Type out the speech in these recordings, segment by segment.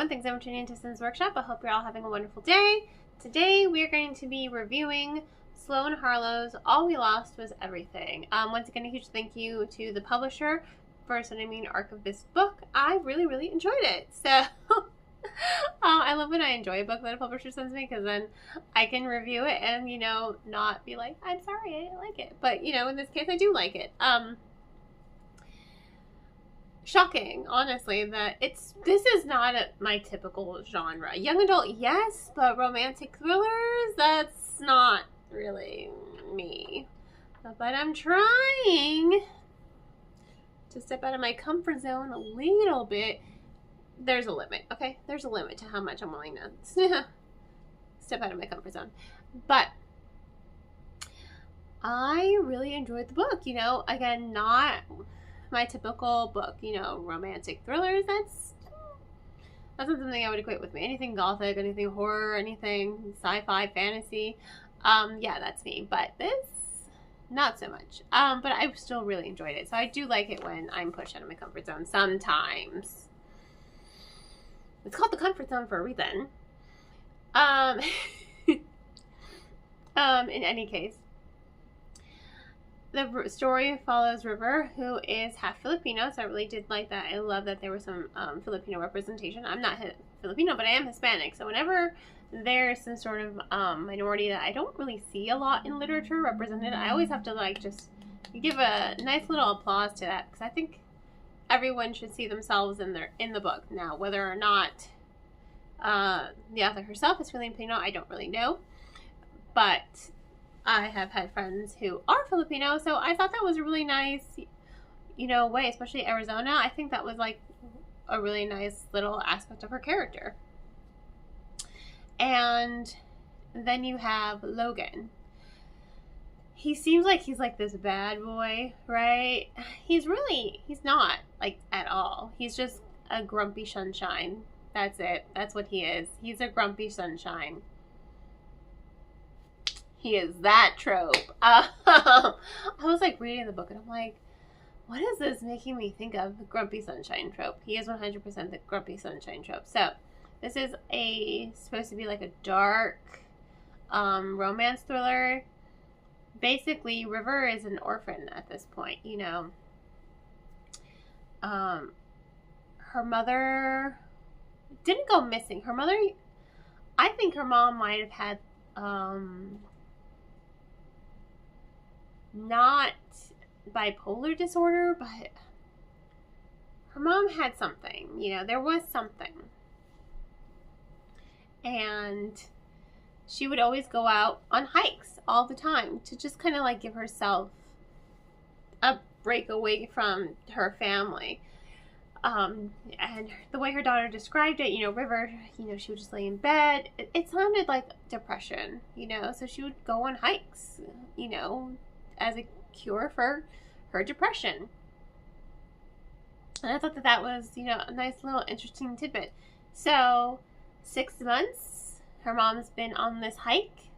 everyone. Thanks for tuning into Sin's Workshop. I hope you're all having a wonderful day. Today we are going to be reviewing Sloan Harlow's All We Lost Was Everything. Once again, a huge thank you to the publisher for sending me an arc of this book. I really enjoyed it. So I love when I enjoy a book that a publisher sends me, because then I can review it and, you know, not be like, I'm sorry, I didn't like it. But, you know, in this case, I do like it. Shocking, honestly, that this is not my typical genre. Young adult, yes, but romantic thrillers, that's not really me. But I'm trying to step out of my comfort zone a little bit. There's a limit, okay? There's a limit to how much I'm willing to step out of my comfort zone. But I really enjoyed the book, you know. Again, not my typical book, you know, romantic thrillers. That's not something I would equate with me. Anything gothic, anything horror, anything sci-fi, fantasy. Yeah, that's me. But this, not so much. But I still really enjoyed it. So I do like it when I'm pushed out of my comfort zone sometimes. It's called the comfort zone for a reason. In any case, the story follows River, who is half Filipino, so I really did like that. I love that there was some Filipino representation. I'm not Filipino, but I am Hispanic, so whenever there's some sort of minority that I don't really see a lot in literature represented, I always have to, like, just give a nice little applause to that, because I think everyone should see themselves in the book. Now, whether or not the author herself is Filipino, I don't really know, but I have had friends who are Filipino, so I thought that was a really nice, you know, way, especially Arizona. I think that was, like, a really nice little aspect of her character. And then you have Logan. He seems like he's, like, this bad boy, right? He's not, like, at all. He's just a grumpy sunshine. That's it. That's what he is. He's a grumpy sunshine. He is that trope. I was, like, reading the book, and I'm like, what is this making me think of? The grumpy sunshine trope. He is 100% the grumpy sunshine trope. So, this is supposed to be, like, a dark romance thriller. Basically, River is an orphan at this point, you know. Her mother didn't go missing. Her mother, I think her mom might have had not bipolar disorder, but her mom had something, you know, there was something. And she would always go out on hikes all the time to just kind of, like, give herself a break away from her family. And the way her daughter described it, you know, River, you know, she would just lay in bed. It sounded like depression, you know, so she would go on hikes, you know, as a cure for her depression. And I thought that was, you know, a nice little interesting tidbit. So, 6 months, her mom's been on this hike.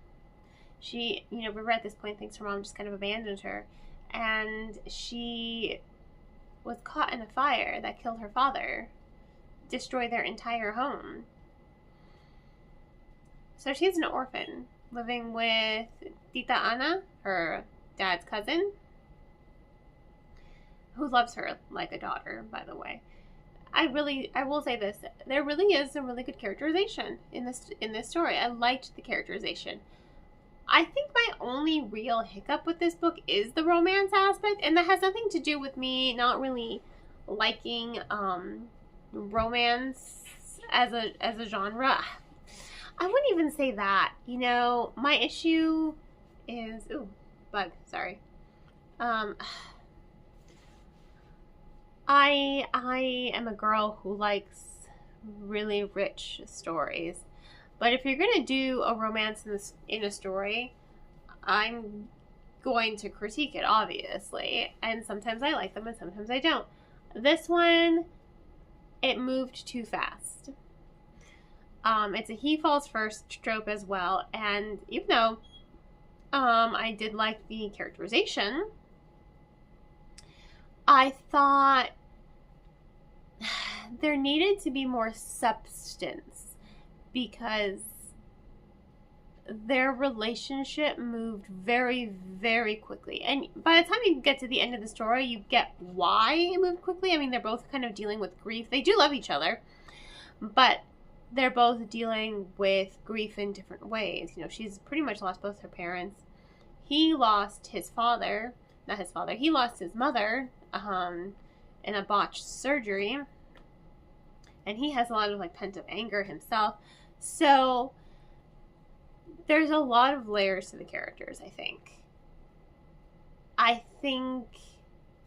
She, you know, River at this point thinks her mom just kind of abandoned her. And she was caught in a fire that killed her father, destroyed their entire home. So she's an orphan, living with Tita Ana, her dad's cousin, who loves her like a daughter, by the way. I will say this, there really is some really good characterization in this story. I liked the characterization. I think my only real hiccup with this book is the romance aspect, and that has nothing to do with me not really liking romance as a genre. I wouldn't even say that. You know, my issue is bug, sorry. I am a girl who likes really rich stories. But if you're going to do a romance in a story, I'm going to critique it, obviously. And sometimes I like them and sometimes I don't. This one, it moved too fast. It's a he falls first trope as well. And even though I did like the characterization, I thought there needed to be more substance because their relationship moved very, very quickly. And by the time you get to the end of the story, you get why it moved quickly. I mean, they're both kind of dealing with grief. They do love each other, but they're both dealing with grief in different ways. You know, she's pretty much lost both her parents. He lost his father. Not his father. He lost his mother in a botched surgery. And he has a lot of, like, pent-up anger himself. So there's a lot of layers to the characters, I think. I think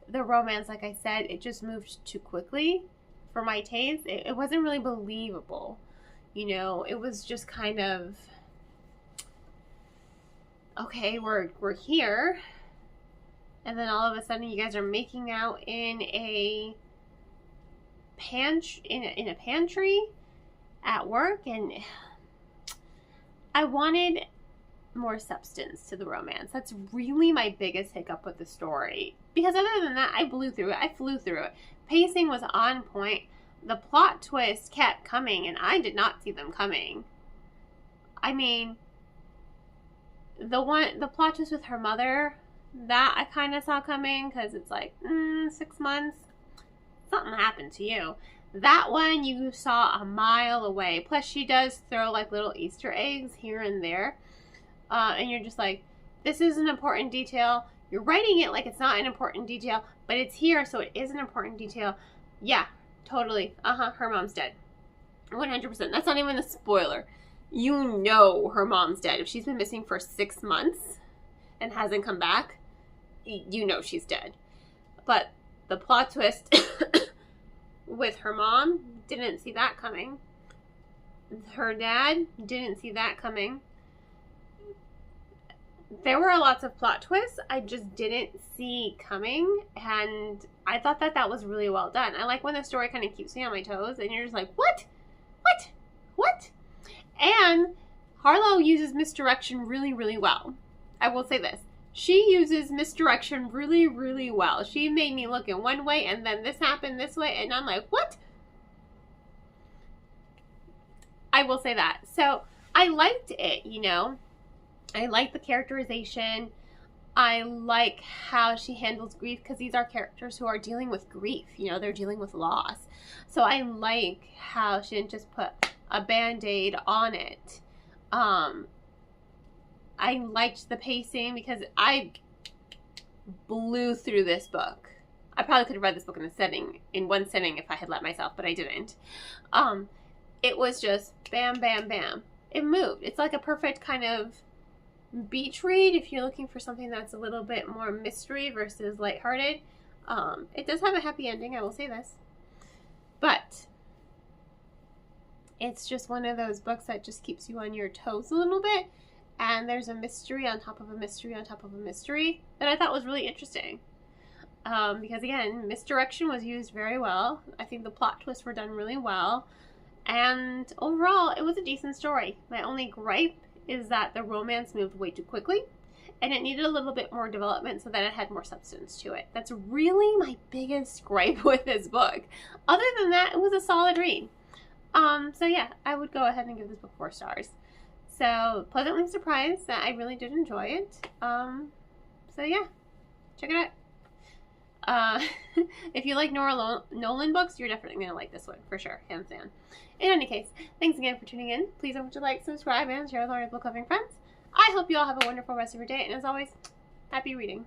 the romance, like I said, it just moved too quickly for my taste. It wasn't really believable. You know, it was just kind of, okay, we're here. And then all of a sudden you guys are making out in a pantry at work, and I wanted more substance to the romance. That's really my biggest hiccup with the story. Because other than that, I blew through it. I flew through it. Pacing was on point. The plot twist kept coming, and I did not see them coming. I mean, the plot twist with her mother, that I kind of saw coming, because it's like, 6 months, something happened to you. That one you saw a mile away. Plus, she does throw like little Easter eggs here and there. And you're just like, this is an important detail. You're writing it like it's not an important detail, but it's here, so it is an important detail. Yeah, totally. Her mom's dead. 100%. That's not even a spoiler. You know her mom's dead. If she's been missing for 6 months and hasn't come back, you know she's dead. But the plot twist with her mom, didn't see that coming. Her dad, didn't see that coming. There were lots of plot twists I just didn't see coming, and I thought that that was really well done. I like when the story kind of keeps me on my toes, and you're just like, what? What? What? And Harlow uses misdirection really, really well. I will say this. She uses misdirection really, really well. She made me look in one way, and then this happened this way, and I'm like, what? I will say that. So, I liked it, you know. I like the characterization. I like how she handles grief, because these are characters who are dealing with grief. You know, they're dealing with loss. So, I like how she didn't just put a Band-Aid on it. I liked the pacing because I blew through this book. I probably could have read this book in one sitting if I had let myself, but I didn't. It was just bam, bam, bam. It moved. It's like a perfect kind of beach read if you're looking for something that's a little bit more mystery versus lighthearted. It does have a happy ending, I will say this. But it's just one of those books that just keeps you on your toes a little bit. And there's a mystery on top of a mystery on top of a mystery that I thought was really interesting. Because again, misdirection was used very well. I think the plot twists were done really well. And overall, it was a decent story. My only gripe is that the romance moved way too quickly. And it needed a little bit more development so that it had more substance to it. That's really my biggest gripe with this book. Other than that, it was a solid read. So yeah, I would go ahead and give this book 4 stars. So, pleasantly surprised that I really did enjoy it. So yeah, check it out. If you like Nora Nolan books, you're definitely going to like this one, for sure, hands down. In any case, thanks again for tuning in. Please don't forget to like, subscribe, and share with all your book-loving friends. I hope you all have a wonderful rest of your day, and as always, happy reading.